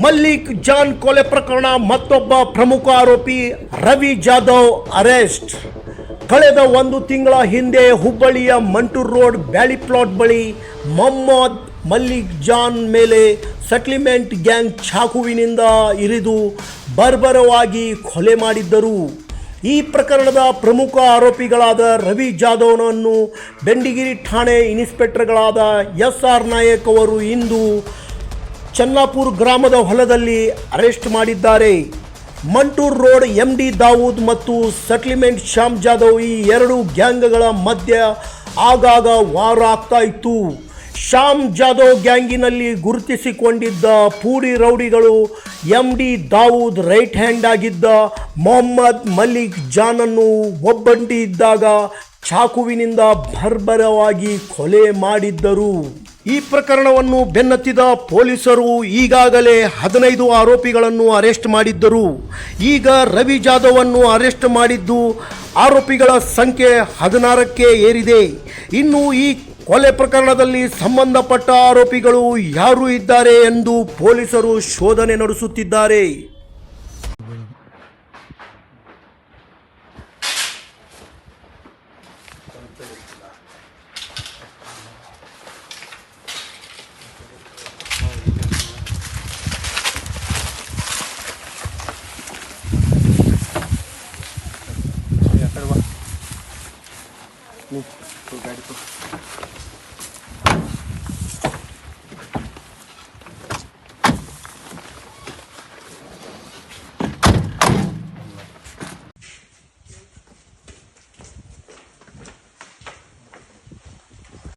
Malik John ಕೊಲೆ ಪ್ರಕರಣ ಮತ್ತೊಬ್ಬ ಪ್ರಮುಖ ಆರೋಪಿ ರವಿ ಜಾಧವ್ ಅರೆಸ್ಟ್. ಕಳೆದ ಒಂದು ತಿಂಗಳ ಹಿಂದೆ ಹುಬ್ಬಳ್ಳಿಯ ಮಂಟೂರ್ ರೋಡ್ ಬ್ಯಾಲಿ ಪ್ಲಾಟ್ ಬಳಿ ಮೊಹಮ್ಮದ್ ಮಲ್ಲಿಕ್ ಜಾನ್ ಮೇಲೆ ಸೆಟ್ಲ್ಮೆಂಟ್ ಗ್ಯಾಂಗ್ ಚಾಕುವಿನಿಂದ ಇರಿದು ಬರ್ಬರವಾಗಿ ಕೊಲೆ ಮಾಡಿದ್ದರು. ಈ ಪ್ರಕರಣದ ಪ್ರಮುಖ ಆರೋಪಿಗಳಾದ ರವಿ ಜಾಧವ್ನನ್ನು ಬೆಂಡಿಗಿರಿ ಠಾಣೆ ಇನ್ಸ್ಪೆಕ್ಟರ್ಗಳಾದ SR ನಾಯಕ್ ಅವರು ಇಂದು ಚನ್ನಾಪುರ ಗ್ರಾಮದ ಹೊಲದಲ್ಲಿ ಅರೆಸ್ಟ್ ಮಾಡಿದ್ದಾರೆ. ಮಂಟೂರ್ ರೋಡ್ MD ದಾವೂದ್ ಮತ್ತು ಸೆಟ್ಲ್ಮೆಂಟ್ ಶ್ಯಾಮ್ ಜಾಧವ್ ಈ ಎರಡು ಗ್ಯಾಂಗ್ಗಳ ಮಧ್ಯ ಆಗಾಗ ವಾರ ಆಗ್ತಾ ಇತ್ತು. ಶ್ಯಾಮ್ ಜಾಧವ್ ಗ್ಯಾಂಗಿನಲ್ಲಿ ಗುರುತಿಸಿಕೊಂಡಿದ್ದ ಪೂಡಿ ರೌಡಿಗಳು MD ದಾವೂದ್ ರೈಟ್ ಹ್ಯಾಂಡ್ ಆಗಿದ್ದ ಮೊಹಮ್ಮದ್ ಮಲ್ಲಿಕ್ ಜಾನನ್ನು ಒಬ್ಬಂಟಿ ಇದ್ದಾಗ ಚಾಕುವಿನಿಂದ ಬರ್ಬರವಾಗಿ ಕೊಲೆ ಮಾಡಿದ್ದರು. ಈ ಪ್ರಕರಣವನ್ನು ಬೆನ್ನತ್ತಿದ ಪೊಲೀಸರು ಈಗಾಗಲೇ 15 ಆರೋಪಿಗಳನ್ನು ಅರೆಸ್ಟ್ ಮಾಡಿದ್ದರು. ಈಗ ರವಿ ಜಾಧವ್ವನ್ನು ಅರೆಸ್ಟ್ ಮಾಡಿದ್ದು ಆರೋಪಿಗಳ ಸಂಖ್ಯೆ 16ಕ್ಕೆ ಏರಿದೆ. ಇನ್ನು ಈ ಕೊಲೆ ಪ್ರಕರಣದಲ್ಲಿ ಸಂಬಂಧಪಟ್ಟ ಆರೋಪಿಗಳು ಯಾರು ಇದ್ದಾರೆ ಎಂದು ಪೊಲೀಸರು ಶೋಧನೆ ನಡೆಸುತ್ತಿದ್ದಾರೆ.